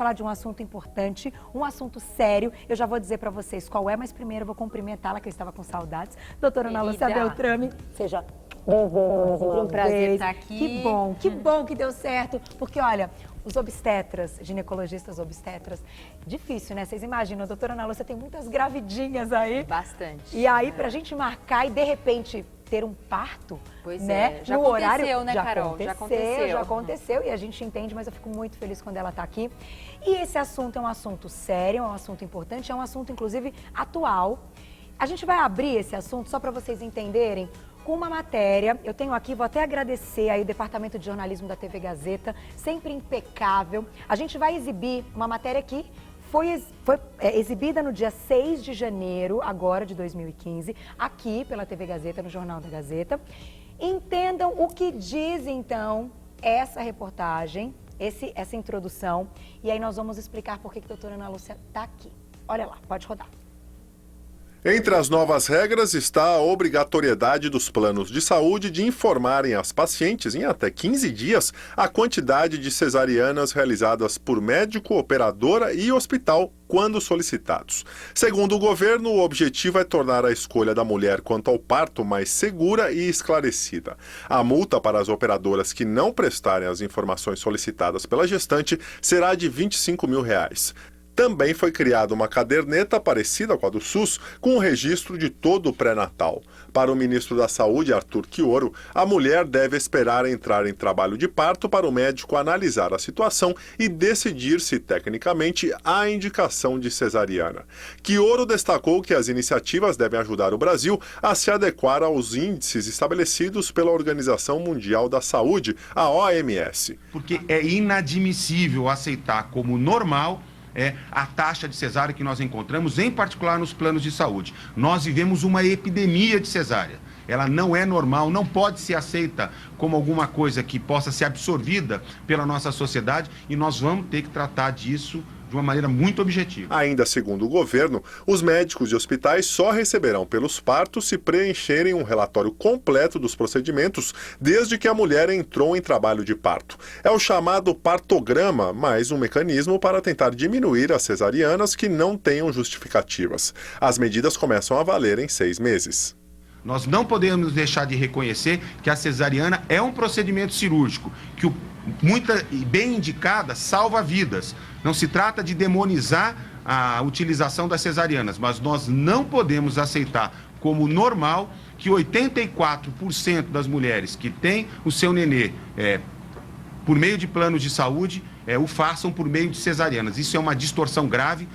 Falar de um assunto importante, um assunto sério. Eu já vou dizer para vocês qual é, mas primeiro eu vou cumprimentá-la, que eu estava com saudades. Doutora Ana Lúcia Beltrame, seja bem-vinda. Um prazer estar aqui. Que bom que deu certo. Porque, olha, os obstetras, ginecologistas obstetras, difícil, né? Vocês imaginam, a doutora Ana Lúcia tem muitas gravidinhas aí. Bastante. E aí, pra gente marcar e, de repente, ter um parto, pois né? É, já no aconteceu, horário, né, Carol? Já aconteceu e a gente entende, mas eu fico muito feliz quando ela está aqui. E esse assunto é um assunto sério, é um assunto importante, é um assunto, inclusive, atual. A gente vai abrir esse assunto só para vocês entenderem com uma matéria. Eu tenho aqui, vou até agradecer aí o Departamento de Jornalismo da TV Gazeta, sempre impecável. A gente vai exibir uma matéria aqui. Foi exibida no dia 6 de janeiro, agora de 2015, aqui pela TV Gazeta, no Jornal da Gazeta. Entendam o que diz, então, essa reportagem, essa introdução. E aí nós vamos explicar por que a doutora Ana Lúcia está aqui. Olha lá, pode rodar. Entre as novas regras está a obrigatoriedade dos planos de saúde de informarem as pacientes em até 15 dias a quantidade de cesarianas realizadas por médico, operadora e hospital quando solicitados. Segundo o governo, o objetivo é tornar a escolha da mulher quanto ao parto mais segura e esclarecida. A multa para as operadoras que não prestarem as informações solicitadas pela gestante será de R$25 mil. Também foi criada uma caderneta parecida com a do SUS, com o registro de todo o pré-natal. Para o ministro da Saúde, Arthur Quioro, a mulher deve esperar entrar em trabalho de parto para o médico analisar a situação e decidir se, tecnicamente, há indicação de cesariana. Quioro destacou que as iniciativas devem ajudar o Brasil a se adequar aos índices estabelecidos pela Organização Mundial da Saúde, a OMS. Porque é inadmissível aceitar como normal a taxa de cesárea que nós encontramos, em particular nos planos de saúde. Nós vivemos uma epidemia de cesárea. Ela não é normal, não pode ser aceita como alguma coisa que possa ser absorvida pela nossa sociedade e nós vamos ter que tratar disso de uma maneira muito objetiva. Ainda segundo o governo, os médicos de hospitais só receberão pelos partos se preencherem um relatório completo dos procedimentos desde que a mulher entrou em trabalho de parto. É o chamado partograma, mais um mecanismo para tentar diminuir as cesarianas que não tenham justificativas. As medidas começam a valer em 6 meses. Nós não podemos deixar de reconhecer que a cesariana é um procedimento cirúrgico, que muita e bem indicada salva vidas. Não se trata de demonizar a utilização das cesarianas, mas nós não podemos aceitar como normal que 84% das mulheres que têm o seu nenê por meio de planos de saúde o façam por meio de cesarianas. Isso é uma distorção grave.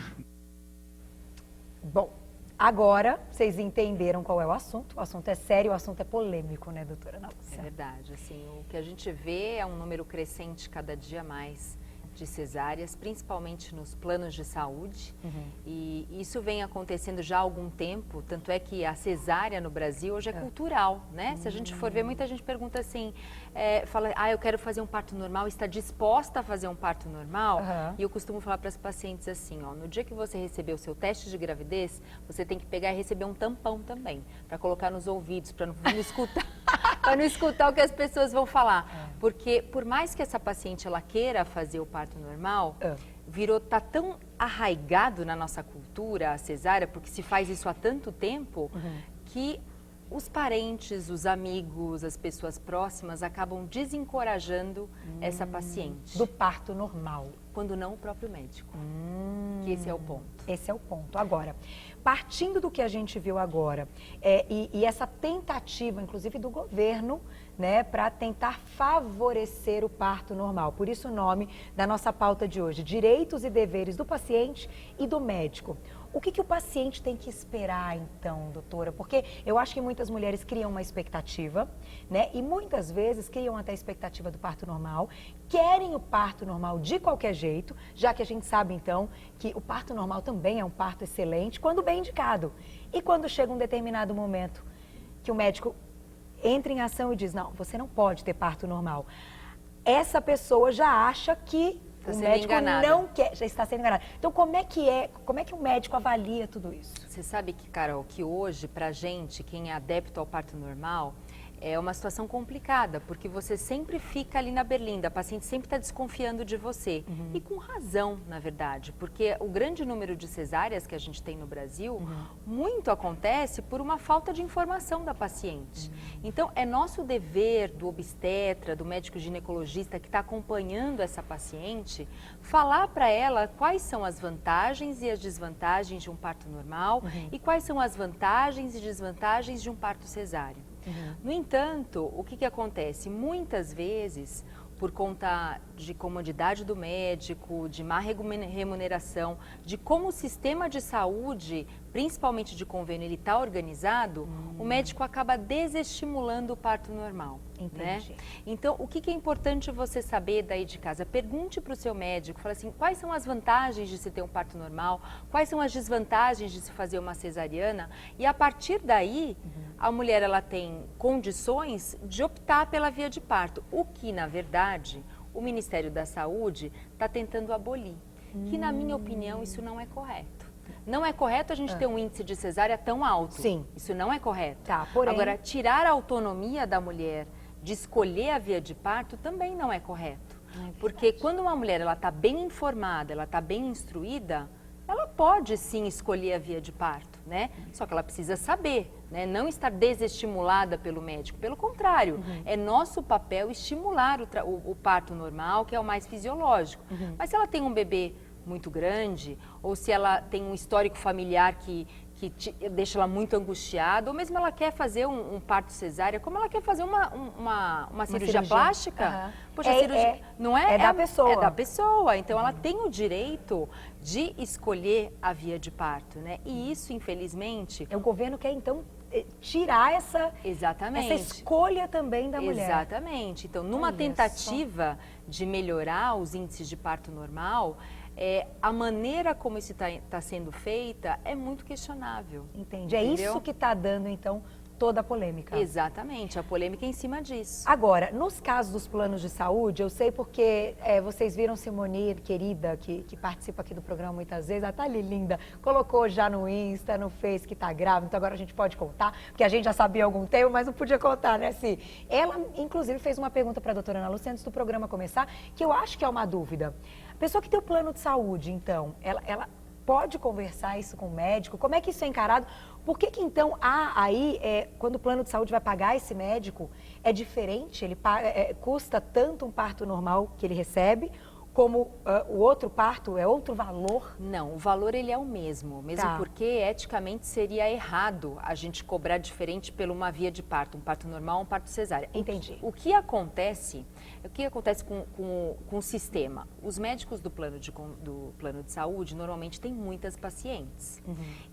Bom, agora vocês entenderam qual é o assunto é sério, o assunto é polêmico, né, doutora Ana Lúcia? É verdade, assim, o que a gente vê é um número crescente cada dia mais de cesáreas, principalmente nos planos de saúde, e isso vem acontecendo já há algum tempo, tanto é que a cesárea no Brasil hoje é cultural, né? Se a gente for ver, muita gente pergunta assim, fala, eu quero fazer um parto normal, está disposta a fazer um parto normal? E eu costumo falar para as pacientes assim, no dia que você receber o seu teste de gravidez, você tem que pegar e receber um tampão também, para colocar nos ouvidos, para não escutar. Para não escutar o que as pessoas vão falar. Porque por mais que essa paciente ela queira fazer o parto normal, tá tão arraigado na nossa cultura a cesárea, porque se faz isso há tanto tempo, que os parentes, os amigos, as pessoas próximas acabam desencorajando essa paciente. Do parto normal. Quando não o próprio médico. Que esse é o ponto. Esse é o ponto. Agora, partindo do que a gente viu agora, e essa tentativa, inclusive, do governo, né, para tentar favorecer o parto normal. Por isso o nome da nossa pauta de hoje, direitos e deveres do paciente e do médico. O que o paciente tem que esperar, então, doutora? Porque eu acho que muitas mulheres criam uma expectativa, né? E muitas vezes criam até a expectativa do parto normal, querem o parto normal de qualquer jeito, já que a gente sabe, então, que o parto normal também é um parto excelente, quando bem indicado. E quando chega um determinado momento que o médico entra em ação e diz, não, você não pode ter parto normal. Essa pessoa já acha que o médico não quer, já está sendo enganado. Então, como é que o médico avalia tudo isso? Você sabe que, Carol, que hoje, pra gente, quem é adepto ao parto normal, é uma situação complicada, porque você sempre fica ali na berlinda, a paciente sempre está desconfiando de você. E com razão, na verdade, porque o grande número de cesáreas que a gente tem no Brasil, muito acontece por uma falta de informação da paciente. Então, é nosso dever do obstetra, do médico ginecologista que está acompanhando essa paciente, falar para ela quais são as vantagens e as desvantagens de um parto normal e quais são as vantagens e desvantagens de um parto cesáreo. No entanto, o que acontece? Muitas vezes, por conta de comodidade do médico, de má remuneração, de como o sistema de saúde, principalmente de convênio, ele está organizado, o médico acaba desestimulando o parto normal. Entendi. Né? Então, o que é importante você saber daí de casa? Pergunte para o seu médico, fala assim, quais são as vantagens de se ter um parto normal, quais são as desvantagens de se fazer uma cesariana, e a partir daí, a mulher ela tem condições de optar pela via de parto, o que, na verdade, o Ministério da Saúde está tentando abolir, que, na minha opinião, isso não é correto. Não é correto a gente ter um índice de cesárea tão alto. Sim. Isso não é correto. Tá, porém... Agora, tirar a autonomia da mulher de escolher a via de parto também não é correto. Porque quando uma mulher está bem informada, ela está bem instruída, ela pode sim escolher a via de parto, né? Só que ela precisa saber, né? Não estar desestimulada pelo médico. Pelo contrário, é nosso papel estimular o parto normal, que é o mais fisiológico. Mas se ela tem um bebê muito grande, ou se ela tem um histórico familiar que deixa ela muito angustiada, ou mesmo ela quer fazer um parto cesárea, como ela quer fazer uma cirurgia plástica, poxa, a cirurgia não é da pessoa. É da pessoa, então ela tem o direito de escolher a via de parto, né? E isso, infelizmente... O governo quer, então, tirar essa escolha também da mulher. Exatamente. Então, numa tentativa de melhorar os índices de parto normal, a maneira como isso está sendo feita é muito questionável. Entendi. É isso que está dando, então, toda a polêmica. Exatamente, a polêmica é em cima disso. Agora, nos casos dos planos de saúde, eu sei porque vocês viram Simone, querida, que participa aqui do programa muitas vezes, a tá ali linda, colocou já no Insta, no Face que tá grávida, então agora a gente pode contar, porque a gente já sabia há algum tempo, mas não podia contar, né, Si? Ela, inclusive, fez uma pergunta para a doutora Ana Lúcia antes do programa começar, que eu acho que é uma dúvida. A pessoa que tem o plano de saúde, então, ela pode conversar isso com o médico? Como é que isso é encarado? Por que então há aí, quando o plano de saúde vai pagar esse médico, é diferente? Ele custa tanto um parto normal que ele recebe, como o outro parto é outro valor? Não, o valor ele é o mesmo porque eticamente seria errado a gente cobrar diferente pela uma via de parto, um parto normal ou um parto cesárea. Entendi. O que acontece com o sistema? Os médicos do plano de saúde normalmente têm muitas pacientes.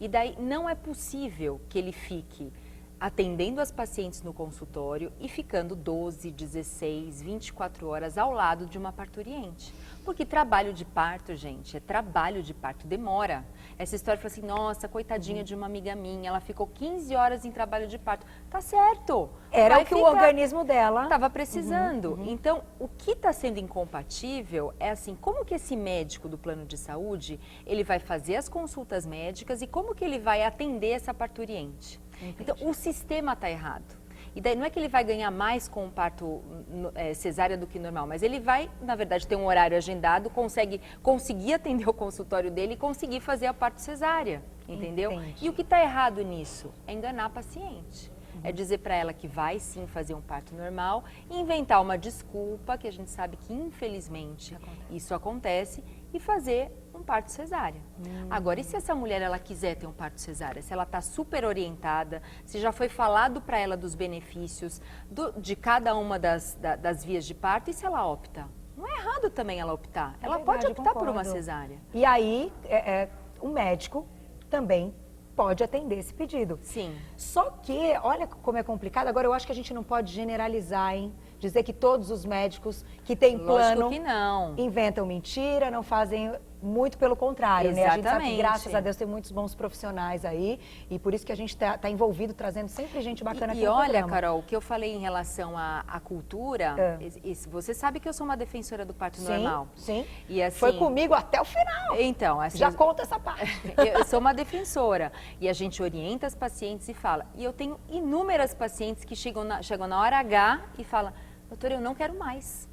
E daí não é possível que ele fique atendendo as pacientes no consultório e ficando 12, 16, 24 horas ao lado de uma parturiente. Porque trabalho de parto, gente, trabalho de parto, demora. Essa história fala assim, nossa, coitadinha de uma amiga minha, ela ficou 15 horas em trabalho de parto. Tá certo. Era o que o organismo dela estava precisando. Então, o que está sendo incompatível é assim, como que esse médico do plano de saúde, ele vai fazer as consultas médicas e como que ele vai atender essa parturiente? Então, o sistema está errado. E daí não é que ele vai ganhar mais com o parto cesárea do que normal, mas ele vai, na verdade, ter um horário agendado, conseguir atender o consultório dele e conseguir fazer a parto cesárea, entendeu? Entendi. E o que está errado nisso? É enganar a paciente. É dizer para ela que vai sim fazer um parto normal e inventar uma desculpa, que a gente sabe que infelizmente isso acontece, e fazer um parto cesárea. Agora, e se essa mulher ela quiser ter um parto cesárea? Se ela está super orientada, se já foi falado para ela dos benefícios de cada uma das vias de parto, e se ela opta? Não é errado também ela optar. Ela pode optar por uma cesárea. E aí, o médico também pode atender esse pedido. Sim. Só que, olha como é complicado, agora eu acho que a gente não pode generalizar, hein? Dizer que todos os médicos que têm plano que não. Inventam mentira, não fazem Muito pelo contrário, né? A gente sabe que, Exatamente. graças a Deus, tem muitos bons profissionais aí. E por isso que a gente tá envolvido, trazendo sempre gente bacana aqui E no olha, programa. Carol, o que eu falei em relação à cultura, você sabe que eu sou uma defensora do parto normal. Sim, E assim, foi comigo até o final. Então, assim, Já conta essa parte. eu sou uma defensora. E a gente orienta as pacientes e fala. E eu tenho inúmeras pacientes que chegam na hora H e falam, doutora, eu não quero mais.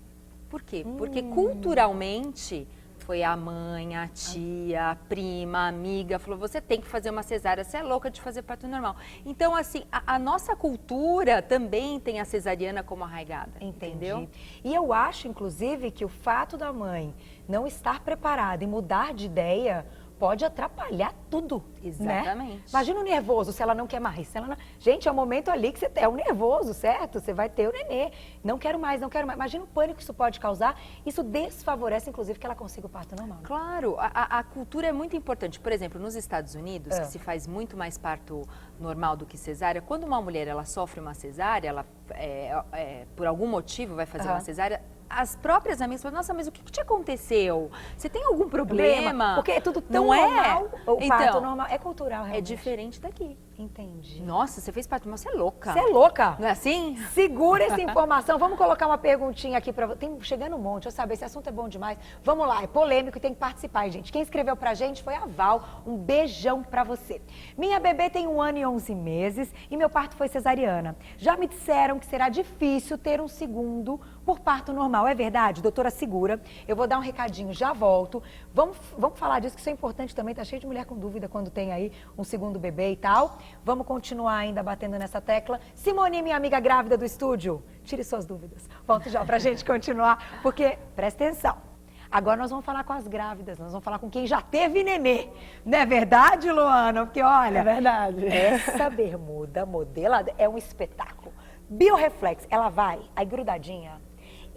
Por quê? Porque culturalmente foi a mãe, a tia, a prima, a amiga, falou, você tem que fazer uma cesárea, você é louca de fazer parto normal. Então, assim, a nossa cultura também tem a cesariana como arraigada, entendeu? E eu acho, inclusive, que o fato da mãe não estar preparada e mudar de ideia pode atrapalhar tudo. Exatamente. Né? Imagina o nervoso se ela não quer mais. Se ela não... Gente, é o momento ali que você é o nervoso, certo? Você vai ter o nenê. Não quero mais, não quero mais. Imagina o pânico que isso pode causar. Isso desfavorece, inclusive, que ela consiga o parto normal. Claro, a cultura é muito importante. Por exemplo, nos Estados Unidos, que se faz muito mais parto normal do que cesárea, quando uma mulher ela sofre uma cesárea, ela por algum motivo vai fazer uma cesárea, as próprias amigas falam, nossa, mas o que te aconteceu? Você tem algum problema? Porque é tudo tão não normal. O então, parto normal é cultural, realmente. É diferente daqui. Entendi. Nossa, você fez parto normal, você é louca. Você é louca? Não é assim? Segura essa informação. Vamos colocar uma perguntinha aqui para você. Tem chegando um monte, eu saber, esse assunto é bom demais. Vamos lá, é polêmico e tem que participar, hein, gente. Quem escreveu pra gente foi a Val. Um beijão pra você. Minha bebê tem 1 ano e 11 meses e meu parto foi cesariana. Já me disseram que será difícil ter um segundo por parto normal. É verdade? Doutora, segura. Eu vou dar um recadinho, já volto. Vamos falar disso, que isso é importante também. Tá cheio de mulher com dúvida quando tem aí um segundo bebê e tal. Vamos continuar ainda batendo nessa tecla. Simone, minha amiga grávida do estúdio, tire suas dúvidas. Volto já pra gente continuar, porque, presta atenção. Agora nós vamos falar com as grávidas, nós vamos falar com quem já teve nenê. Não é verdade, Luana? Porque, olha... É verdade. Essa bermuda modelada é um espetáculo. Bioreflex, ela vai aí grudadinha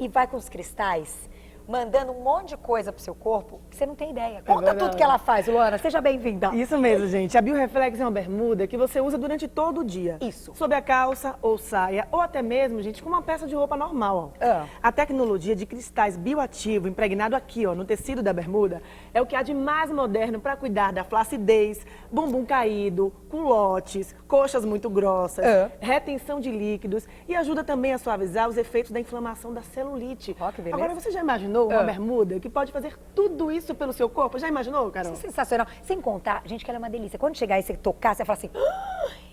e vai com os cristais, mandando um monte de coisa pro seu corpo que você não tem ideia. Conta tudo que ela faz, Luana. Seja bem-vinda. Isso mesmo, gente. A Bioreflex é uma bermuda que você usa durante todo o dia. Isso. Sobre a calça ou saia, ou até mesmo, gente, com uma peça de roupa normal. Ó. A tecnologia de cristais bioativo impregnado aqui, ó, no tecido da bermuda, é o que há de mais moderno para cuidar da flacidez, bumbum caído, culotes, coxas muito grossas, retenção de líquidos e ajuda também a suavizar os efeitos da inflamação da celulite. Ó, que beleza. Agora, você já imaginou uma bermuda que pode fazer tudo isso pelo seu corpo? Já imaginou, Carol? Isso é sensacional. Sem contar, gente, que ela é uma delícia. Quando chegar e você tocar, você fala assim,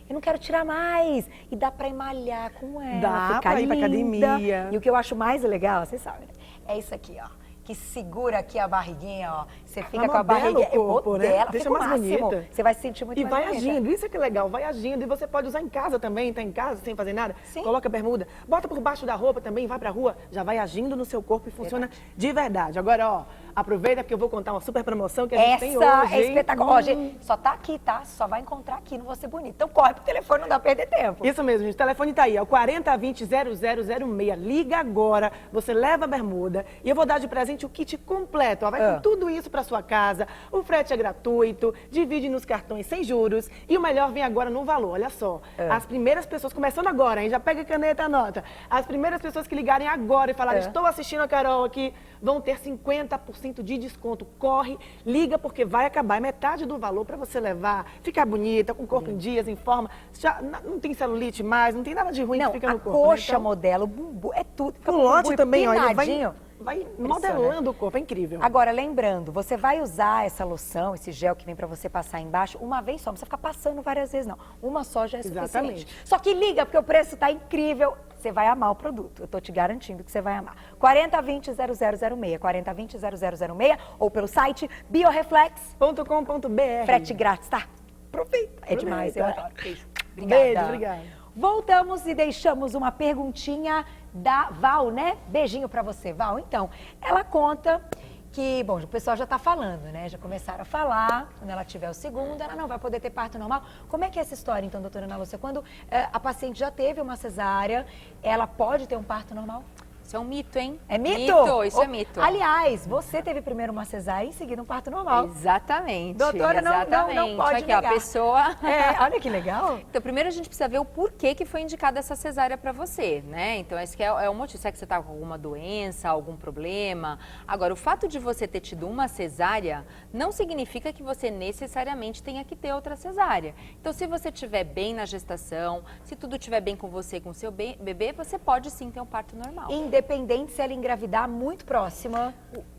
eu não quero tirar mais. E dá pra emalhar com ela. Dá ficar pra ir pra linda. academia. E o que eu acho mais legal, vocês sabem, né? É isso aqui, ó. Que segura aqui a barriguinha, ó. Você fica com a barriguinha. O corpo, né? Modela, Deixa fica o mais máximo. bonita. Você vai se sentir muito E mais vai bonita. agindo, isso é que é legal, vai agindo. E você pode usar em casa também, tá em casa sem fazer nada. Sim. Coloca a bermuda, bota por baixo da roupa também, vai pra rua, já vai agindo no seu corpo e funciona de verdade. Agora, ó, aproveita porque eu vou contar uma super promoção que a gente tem hoje. Essa é hein? espetacular. Ó, gente, só tá aqui, tá? Só vai encontrar aqui no Você Bonito. Então corre pro telefone, não dá pra perder tempo. Isso mesmo, gente. O telefone tá aí, ó, 4020-0006. Liga agora, você leva a bermuda e eu vou dar de presente o kit completo. Ó, vai com tudo isso pra sua casa, o frete é gratuito, divide nos cartões sem juros e o melhor vem agora no valor. Olha só, as primeiras pessoas, começando agora, hein? Já pega a caneta e anota. As primeiras pessoas que ligarem agora e falarem, estou assistindo a Carol aqui, vão ter 50% de desconto. Corre, liga, porque vai acabar. É metade do valor para você levar, ficar bonita, com o corpo em dias, em forma. Já não tem celulite mais, não tem nada de ruim que fica no corpo. A coxa, né? Então, modela, o bumbum, é tudo. Fica o com lote bumbum também, olha, empinadinho. vai modelando o corpo, é incrível. Agora, lembrando, você vai usar essa loção, esse gel que vem pra você passar embaixo, uma vez só, não precisa ficar passando várias vezes, não. Uma só já é suficiente. Exatamente. Só que liga, porque o preço tá incrível. Você vai amar o produto, eu tô te garantindo que você vai amar. 4020-0006, 4020-0006, ou pelo site bioreflex.com.br. Frete grátis, tá? Aproveita. É demais, eu adoro. Beijo. Obrigada. Beijo, obrigada. Voltamos e deixamos uma perguntinha da Val, né? Beijinho pra você, Val. Então, ela conta que, bom, o pessoal já tá falando, né? Já começaram a falar, quando ela tiver o segundo, ela não vai poder ter parto normal. Como é que é essa história, então, doutora Ana Lúcia? Quando a paciente já teve uma cesárea, ela pode ter um parto normal? Isso é um mito, hein? É mito? Isso é mito. Aliás, você teve primeiro uma cesárea e em seguida um parto normal. Exatamente. Doutora, não pode Aqui, negar. ó, a pessoa... Olha que legal. Então, primeiro a gente precisa ver o porquê que foi indicada essa cesárea para você, né? Então, esse que é o motivo. Será que você está com alguma doença, algum problema? Agora, o fato de você ter tido uma cesárea não significa que você necessariamente tenha que ter outra cesárea. Então, se você estiver bem na gestação, se tudo estiver bem com você, com o seu bebê, você pode sim ter um parto normal. Independente se ela engravidar muito próxima.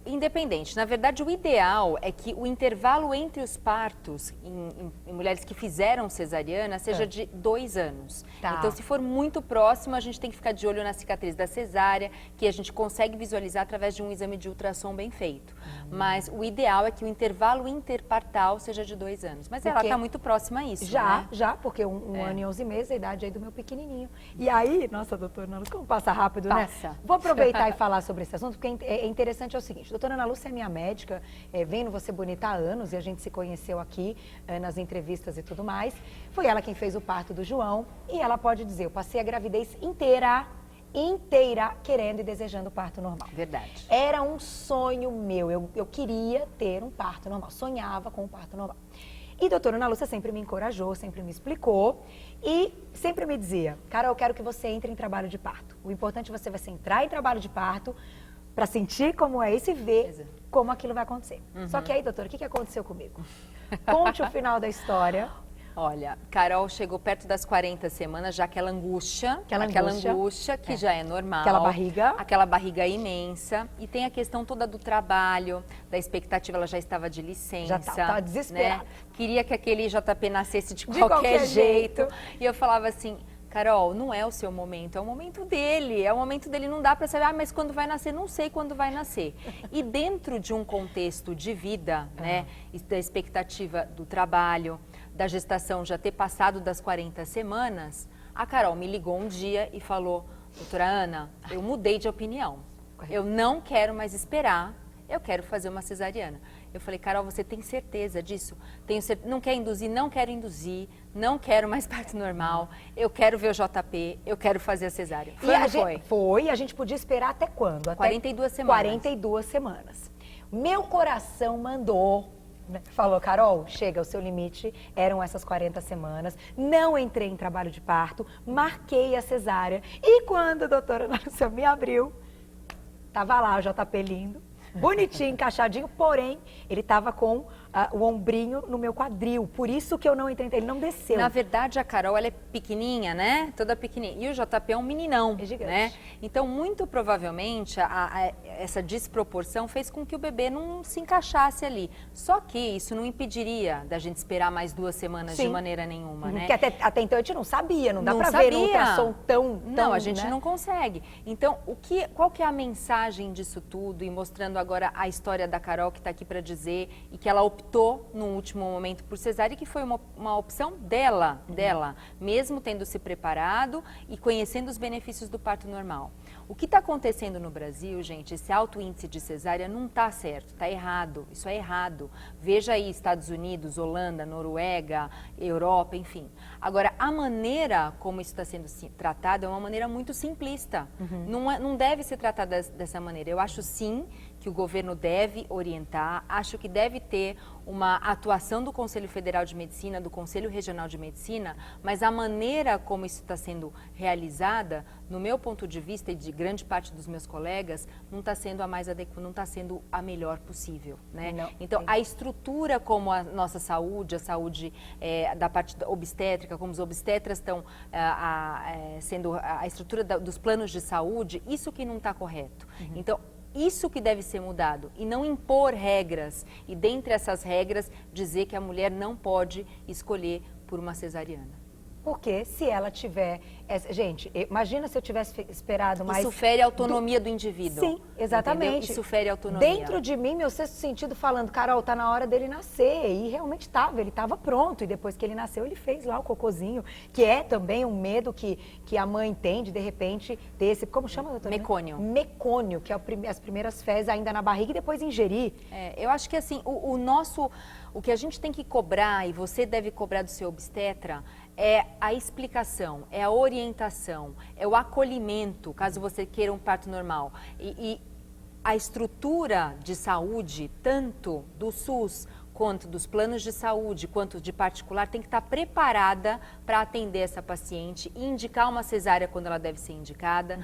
Independente. Na verdade, o ideal é que o intervalo entre os partos em mulheres que fizeram cesariana seja de 2 anos. Tá. Então, se for muito próximo, a gente tem que ficar de olho na cicatriz da cesárea, que a gente consegue visualizar através de um exame de ultrassom bem feito. Mas o ideal é que o intervalo interpartal seja de 2 anos. Mas ela está muito próxima a isso, né? Já, porque um ano e 11 meses, a idade aí do meu pequenininho. E aí, nossa, doutora Ana Lúcia, como passa rápido, Passa. né? Vou aproveitar e falar sobre esse assunto, porque é interessante é o seguinte, doutora Ana Lúcia é minha médica, vendo você bonita há anos, e a gente se conheceu aqui nas entrevistas e tudo mais. Foi ela quem fez o parto do João, e ela pode dizer, eu passei a gravidez inteira querendo e desejando o parto normal. Verdade. Era um sonho meu, eu queria ter um parto normal, sonhava com um parto normal. E a doutora Ana Lúcia sempre me encorajou, sempre me explicou e sempre me dizia, Carol, eu quero que você entre em trabalho de parto. O importante é você vai entrar em trabalho de parto para sentir como é isso e ver como aquilo vai acontecer. Só que aí, doutora, o que aconteceu comigo? Conte o final da história. Olha, Carol chegou perto das 40 semanas, já aquela angústia que já é normal. Aquela barriga imensa. E tem a questão toda do trabalho, da expectativa, ela já estava de licença. Já estava desesperada. Né? Queria que aquele JP nascesse de qualquer jeito. E eu falava assim, Carol, não é o seu momento, é o momento dele. É o momento dele, não dá para saber, mas quando vai nascer? Não sei quando vai nascer. E dentro de um contexto de vida, né, da expectativa do trabalho, da gestação já ter passado das 40 semanas, a Carol me ligou um dia e falou, doutora Ana, eu mudei de opinião. Eu não quero mais esperar, eu quero fazer uma cesariana. Eu falei, Carol, você tem certeza disso? Não quer induzir? Não quero induzir, não quero mais parto normal, eu quero ver o JP, eu quero fazer a cesárea. Foi, a gente podia esperar até quando? Até 42 semanas. 42 semanas. Meu coração mandou... Falou, Carol, chega, o seu limite eram essas 40 semanas, não entrei em trabalho de parto, marquei a cesárea e quando a doutora Ana Lúcia me abriu, tava lá o JP lindo, bonitinho, encaixadinho, porém, ele tava com o ombrinho no meu quadril, por isso que eu não entrei, ele não desceu. Na verdade, a Carol, ela é pequenininha, né? Toda pequenininha. E o JP é um meninão, é gigante, né? Então, muito provavelmente, essa desproporção fez com que o bebê não se encaixasse ali. Só que isso não impediria da gente esperar mais 2 semanas de maneira nenhuma, né? Porque até então a gente não sabia, não dá pra ver no ultrassom tão... Não, a gente não consegue. Então, qual que é a mensagem disso tudo? E mostrando agora a história da Carol, que está aqui para dizer, e que ela optou no último momento por cesárea, que foi uma opção dela, mesmo tendo se preparado e conhecendo os benefícios do parto normal. O que está acontecendo no Brasil, gente, esse alto índice de cesárea não está certo, está errado, isso é errado. Veja aí Estados Unidos, Holanda, Noruega, Europa, enfim. Agora, a maneira como isso está sendo tratado é uma maneira muito simplista, não deve ser tratada dessa maneira. Eu acho sim que o governo deve orientar, acho que deve ter uma atuação do Conselho Federal de Medicina, do Conselho Regional de Medicina, mas a maneira como isso está sendo realizada, no meu ponto de vista e de grande parte dos meus colegas, não está sendo a mais adequada, não está sendo a melhor possível, né? Então, a estrutura como a nossa saúde, a saúde da parte obstétrica, como os obstetras estão sendo a estrutura dos planos de saúde, isso que não está correto. Então, isso que deve ser mudado e não impor regras e dentre essas regras dizer que a mulher não pode escolher por uma cesariana. Porque se ela tiver... Gente, imagina se eu tivesse esperado mais... Isso fere a autonomia do indivíduo. Sim, exatamente. Entendeu? Isso fere a autonomia. Dentro de mim, meu sexto sentido falando, Carol, tá na hora dele nascer. E realmente estava, ele estava pronto. E depois que ele nasceu, ele fez lá o cocôzinho, que é também um medo que a mãe tem de repente, ter esse... Como chama, doutora? Mecônio. Mecônio, que é as primeiras fezes ainda na barriga e depois ingerir. Eu acho que assim, o que a gente tem que cobrar, e você deve cobrar do seu obstetra, é a explicação, é a orientação orientação, é o acolhimento, caso você queira um parto normal. E a estrutura de saúde, tanto do SUS, quanto dos planos de saúde, quanto de particular, tem que estar preparada para atender essa paciente e indicar uma cesárea quando ela deve ser indicada,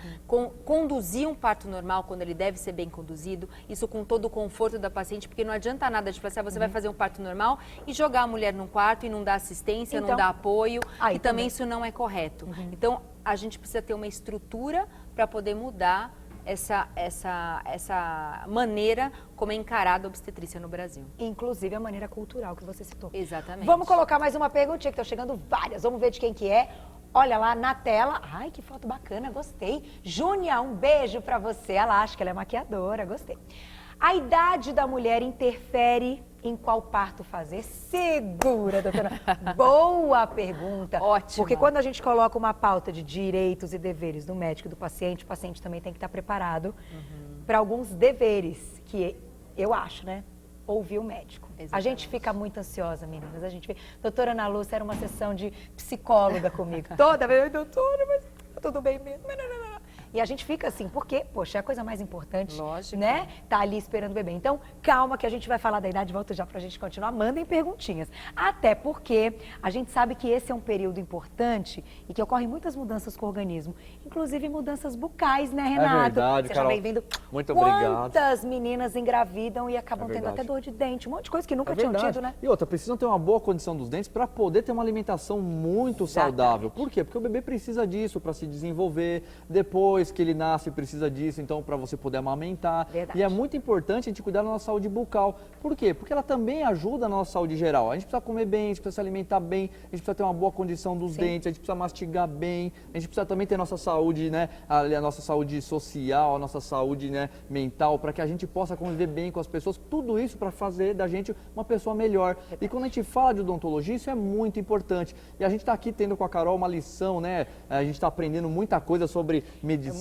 conduzir um parto normal quando ele deve ser bem conduzido, isso com todo o conforto da paciente, porque não adianta nada de falar, você vai fazer um parto normal e jogar a mulher num quarto e não dar assistência, não dar apoio, e também isso não é correto. Então, a gente precisa ter uma estrutura para poder mudar essa maneira como é encarada a obstetrícia no Brasil. Inclusive a maneira cultural que você citou. Exatamente. Vamos colocar mais uma perguntinha, que estão chegando várias. Vamos ver de quem que é. Olha lá na tela. Ai, que foto bacana, gostei. Júnia, um beijo pra você. Ela acha que ela é maquiadora, gostei. A idade da mulher interfere em qual parto fazer? Segura, doutora. Boa pergunta. Ótimo. Porque quando a gente coloca uma pauta de direitos e deveres do médico e do paciente, o paciente também tem que estar preparado para alguns deveres, que eu acho, né? Ouvir o médico. Exatamente. A gente fica muito ansiosa, meninas. A gente fica... Doutora Ana Lúcia era uma sessão de psicóloga comigo. Toda vez, doutora, mas tudo bem mesmo. E a gente fica assim, porque, poxa, é a coisa mais importante, lógico, né? Tá ali esperando o bebê. Então, calma que a gente vai falar da idade, volta já pra gente continuar. Mandem perguntinhas. Até porque a gente sabe que esse é um período importante e que ocorrem muitas mudanças com o organismo. Inclusive mudanças bucais, né, Renato? É verdade, Seja Carol. bem-vindo. Muito obrigado. Quantas meninas engravidam e acabam É tendo verdade. até dor de dente, um monte de coisa que nunca É tinham verdade. tido, né? E outra, precisam ter uma boa condição dos dentes para poder ter uma alimentação muito saudável. Por quê? Porque o bebê precisa disso para se desenvolver. Depois que ele nasce, precisa disso, então, para você poder amamentar. Verdade. E é muito importante a gente cuidar da nossa saúde bucal. Por quê? Porque ela também ajuda na nossa saúde geral. A gente precisa comer bem, a gente precisa se alimentar bem, a gente precisa ter uma boa condição dos dentes, a gente precisa mastigar bem, a gente precisa também ter nossa saúde, né? A nossa saúde social, a nossa saúde, né, mental, para que a gente possa conviver bem com as pessoas. Tudo isso para fazer da gente uma pessoa melhor. E quando a gente fala de odontologia, isso é muito importante. E a gente está aqui tendo com a Carol uma lição, né? A gente está aprendendo muita coisa sobre medicina,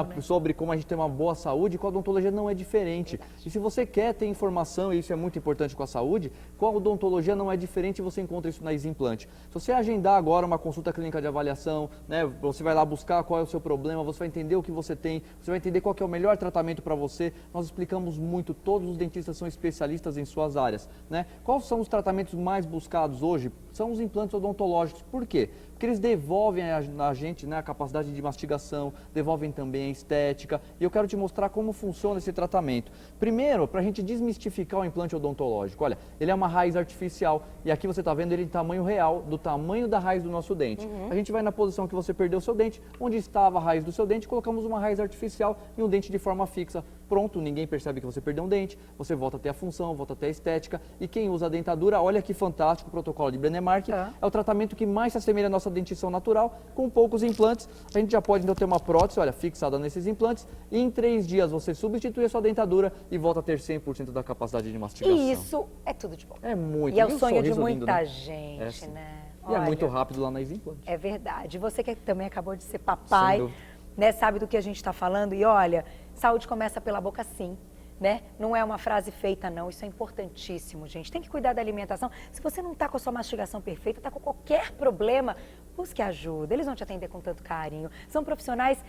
bom, né? sobre como a gente tem uma boa saúde, com a odontologia não é diferente. E se você quer ter informação, e isso é muito importante com a saúde, com a odontologia não é diferente, você encontra isso na Eximplante. Se você agendar agora uma consulta clínica de avaliação, né, você vai lá buscar qual é o seu problema, você vai entender o que você tem, você vai entender qual que é o melhor tratamento para você. Nós explicamos muito, todos os dentistas são especialistas em suas áreas, né? Quais são os tratamentos mais buscados hoje? São os implantes odontológicos. Por quê? Porque eles devolvem a gente, né, a capacidade de mastigação, devolvem também a estética. E eu quero te mostrar como funciona esse tratamento. Primeiro, para a gente desmistificar o implante odontológico. Olha, ele é uma raiz artificial e aqui você está vendo ele em tamanho real, do tamanho da raiz do nosso dente. A gente vai na posição que você perdeu o seu dente, onde estava a raiz do seu dente, colocamos uma raiz artificial e um dente de forma fixa. Pronto, ninguém percebe que você perdeu um dente, você volta a ter a função, volta a ter a estética. E quem usa a dentadura, olha que fantástico, o protocolo de Brennemark, é o tratamento que mais se assemelha à nossa dentição natural, com poucos implantes. A gente já pode então ter uma prótese, olha, fixada nesses implantes, e em 3 dias você substitui a sua dentadura e volta a ter 100% da capacidade de mastigação. E isso é tudo de bom. É muito. E é o um sonho de sorriso muita lindo, né? gente, É, sim. né? E é Olha, muito rápido lá na Eximplante. É verdade. Você que também acabou de ser papai, Sem dúvida. né, sabe do que a gente está falando? E olha, saúde começa pela boca sim. Né? Não é uma frase feita, não. Isso é importantíssimo, gente. Tem que cuidar da alimentação. Se você não está com a sua mastigação perfeita, está com qualquer problema, busque ajuda. Eles vão te atender com tanto carinho. São profissionais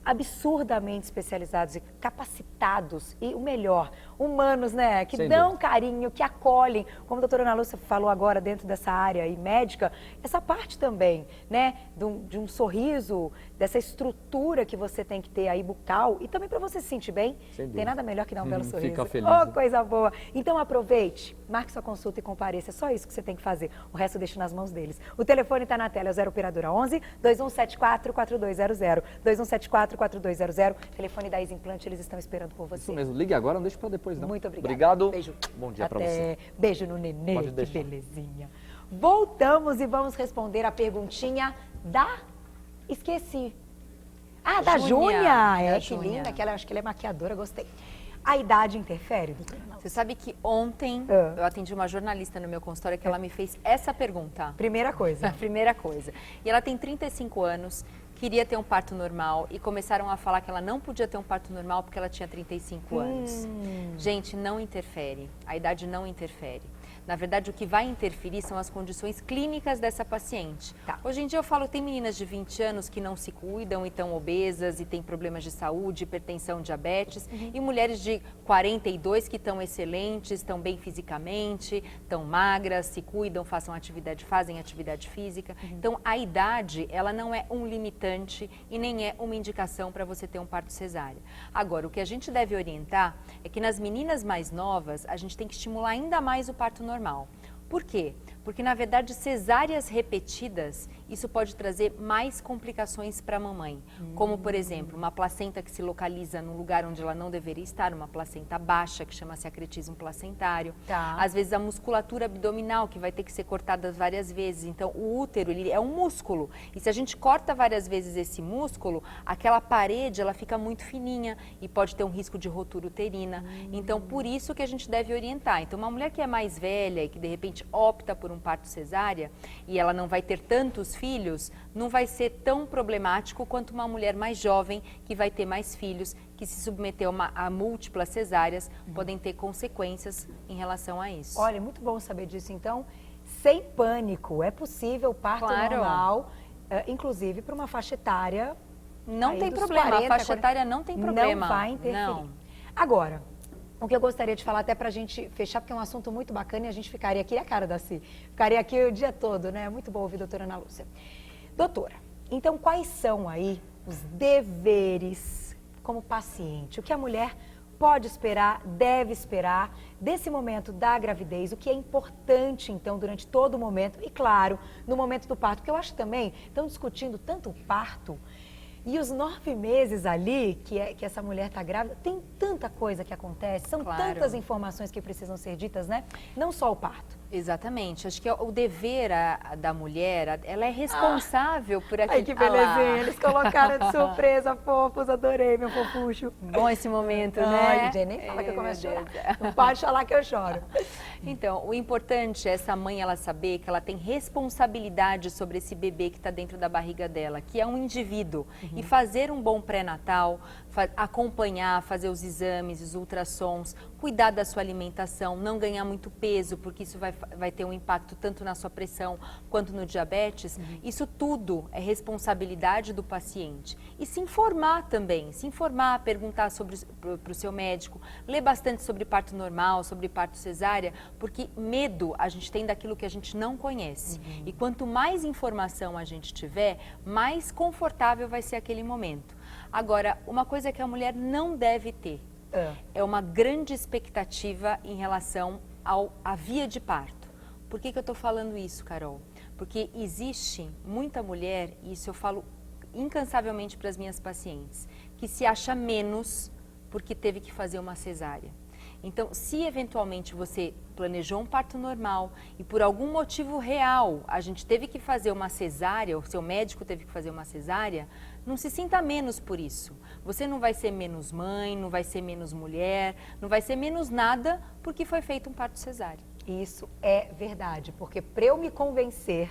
absurdamente especializados e capacitados e, o melhor, humanos, né? Que Sem dão dúvida. carinho, que acolhem. Como a doutora Ana Lúcia falou agora dentro dessa área aí, médica, essa parte também, né? De um sorriso, dessa estrutura que você tem que ter aí bucal e também para você se sentir bem. Sem dúvida. Tem nada melhor que dar um belo sorriso. Fica feliz. Oh, coisa boa. Então aproveite, marque sua consulta e compareça. É só isso que você tem que fazer. O resto deixa nas mãos deles. O telefone está na tela, é o 0 operadora 11 2174 4200. 2174 4200. Telefone da Eximplante, eles estão esperando por você. Isso mesmo. Ligue agora, não deixe para depois, não. Muito obrigada. Obrigado. Beijo. Bom dia para Até. você. Beijo no nenê, Pode que deixar. belezinha. Voltamos e vamos responder a perguntinha da... Esqueci. Ah, da Júnia. Júnia. É, Da que Júnia. linda, que ela, acho que ela é maquiadora, gostei. A idade interfere, doutora? Você sabe que ontem Ah. eu atendi uma jornalista no meu consultório que ela me fez essa pergunta. Primeira A coisa. primeira coisa. E ela tem 35 anos, queria ter um parto normal e começaram a falar que ela não podia ter um parto normal porque ela tinha 35 anos. Gente, não interfere. A idade não interfere. Na verdade, o que vai interferir são as condições clínicas dessa paciente. Tá. Hoje em dia eu falo, tem meninas de 20 anos que não se cuidam e estão obesas e têm problemas de saúde, hipertensão, diabetes, e mulheres de 42 que estão excelentes, estão bem fisicamente, estão magras, se cuidam, fazem atividade física. Então, a idade, ela não é um limitante e nem é uma indicação para você ter um parto cesárea. Agora, o que a gente deve orientar é que nas meninas mais novas, a gente tem que estimular ainda mais o parto normal. Por quê? Porque, na verdade, cesáreas repetidas, isso pode trazer mais complicações para a mamãe. Como, por exemplo, uma placenta que se localiza no lugar onde ela não deveria estar, uma placenta baixa, que chama-se acretismo placentário. Tá. Às vezes, a musculatura abdominal, que vai ter que ser cortada várias vezes. Então, o útero, ele é um músculo. E se a gente corta várias vezes esse músculo, aquela parede, ela fica muito fininha e pode ter um risco de rotura uterina. Então, por isso que a gente deve orientar. Então, uma mulher que é mais velha e que, de repente, opta por um parto cesárea e ela não vai ter tantos filhos, não vai ser tão problemático quanto uma mulher mais jovem que vai ter mais filhos, que se submeteu a múltiplas cesáreas, podem ter consequências em relação a isso. Olha, muito bom saber disso. Então, sem pânico, é possível o parto Claro. normal, inclusive para uma faixa etária. Não aí tem dos problema, 40, a faixa 40, etária não tem problema. Não vai interferir. Não. Agora, o que eu gostaria de falar até para a gente fechar, porque é um assunto muito bacana e a gente ficaria aqui, a cara da Si, ficaria aqui o dia todo, né? Muito bom ouvir a doutora Ana Lúcia. Doutora, então quais são aí os deveres como paciente? O que a mulher pode esperar, deve esperar desse momento da gravidez, o que é importante, então, durante todo o momento e, claro, no momento do parto, porque eu acho também, estão discutindo tanto o parto e os 9 meses ali, que essa mulher está grávida, tem tanta coisa que acontece, são Claro. tantas informações que precisam ser ditas, né? Não só o parto. Exatamente. Acho que o dever da mulher, ela é responsável por aquilo. Ai, que belezinha, eles colocaram de surpresa, fofos, adorei, meu fofucho. Bom esse momento, né? Ai, gente, nem fala que eu começo a Meu chorar. Deus. Não pode falar que eu choro. Então, o importante é essa mãe ela saber que ela tem responsabilidade sobre esse bebê que está dentro da barriga dela, que é um indivíduo. E fazer um bom pré-natal, acompanhar, fazer os exames, os ultrassons, cuidar da sua alimentação, não ganhar muito peso, porque isso vai ter um impacto tanto na sua pressão quanto no diabetes. Isso tudo é responsabilidade do paciente. E se informar também, perguntar para o seu médico, ler bastante sobre parto normal, sobre parto cesárea, porque medo a gente tem daquilo que a gente não conhece. E quanto mais informação a gente tiver, mais confortável vai ser aquele momento. Agora, uma coisa que a mulher não deve ter é uma grande expectativa em relação à via de parto. Por que eu estou falando isso, Carol? Porque existe muita mulher, e isso eu falo incansavelmente para as minhas pacientes, que se acha menos porque teve que fazer uma cesárea. Então, se eventualmente você planejou um parto normal e por algum motivo real a gente teve que fazer uma cesárea, o seu médico teve que fazer uma cesárea, não se sinta menos por isso. Você não vai ser menos mãe, não vai ser menos mulher, não vai ser menos nada porque foi feito um parto cesárea. Isso é verdade, porque para eu me convencer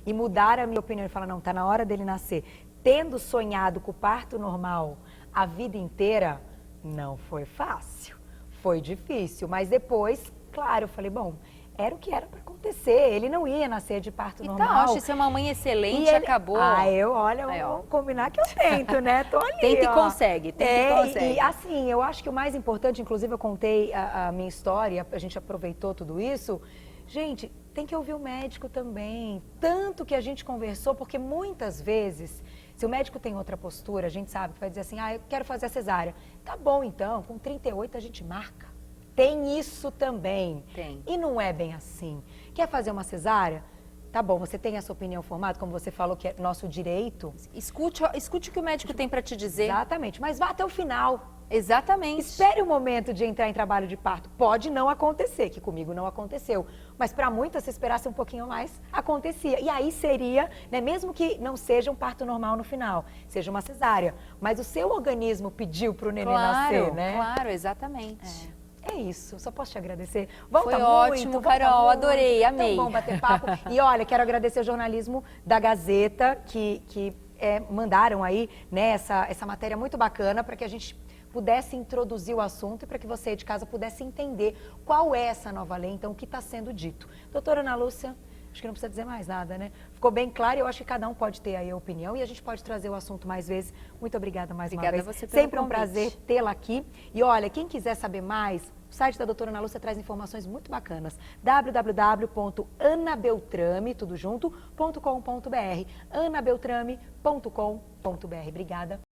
e mudar a minha opinião e falar, não, está na hora dele nascer, tendo sonhado com o parto normal a vida inteira, não foi fácil. Foi difícil, mas depois, claro, eu falei, bom, era o que era para acontecer. Ele não ia nascer de parto normal. Então, acho que você é uma mãe excelente, acabou. Olha, vamos combinar que eu tento, né? Tô ali, Tenta e consegue, tenta e consegue. E assim, eu acho que o mais importante, inclusive eu contei a minha história, a gente aproveitou tudo isso. Gente, tem que ouvir o médico também. Tanto que a gente conversou, porque muitas vezes, se o médico tem outra postura, a gente sabe que vai dizer assim, eu quero fazer a cesárea. Tá bom, então, com 38 a gente marca. Tem isso também. Tem. E não é bem assim. Quer fazer uma cesárea? Tá bom, você tem essa opinião formada, como você falou que é nosso direito. Escute o que o médico tem para te dizer. Exatamente, mas vá até o final. Exatamente. Espere o momento de entrar em trabalho de parto. Pode não acontecer, que comigo não aconteceu. Mas para muitas, se esperasse um pouquinho mais, acontecia. E aí seria, né, mesmo que não seja um parto normal no final, seja uma cesárea. Mas o seu organismo pediu para o neném nascer, né? Claro, exatamente. É isso, só posso te agradecer. Volta Foi muito, ótimo, volta Carol, muito. adorei, amei. Tão bom bater papo. E olha, quero agradecer o jornalismo da Gazeta, que mandaram aí, né, essa matéria muito bacana para que a gente pudesse introduzir o assunto e para que você de casa pudesse entender qual é essa nova lei, então o que está sendo dito. Doutora Ana Lúcia, acho que não precisa dizer mais nada, né? Ficou bem claro e eu acho que cada um pode ter aí a opinião e a gente pode trazer o assunto mais vezes. Muito obrigada mais uma vez. Obrigada a você pelo Sempre um convite. prazer tê-la aqui. E olha, quem quiser saber mais, o site da doutora Ana Lúcia traz informações muito bacanas. www.anabeltrame, tudo junto, .com.br. anabeltrame.com.br. Obrigada.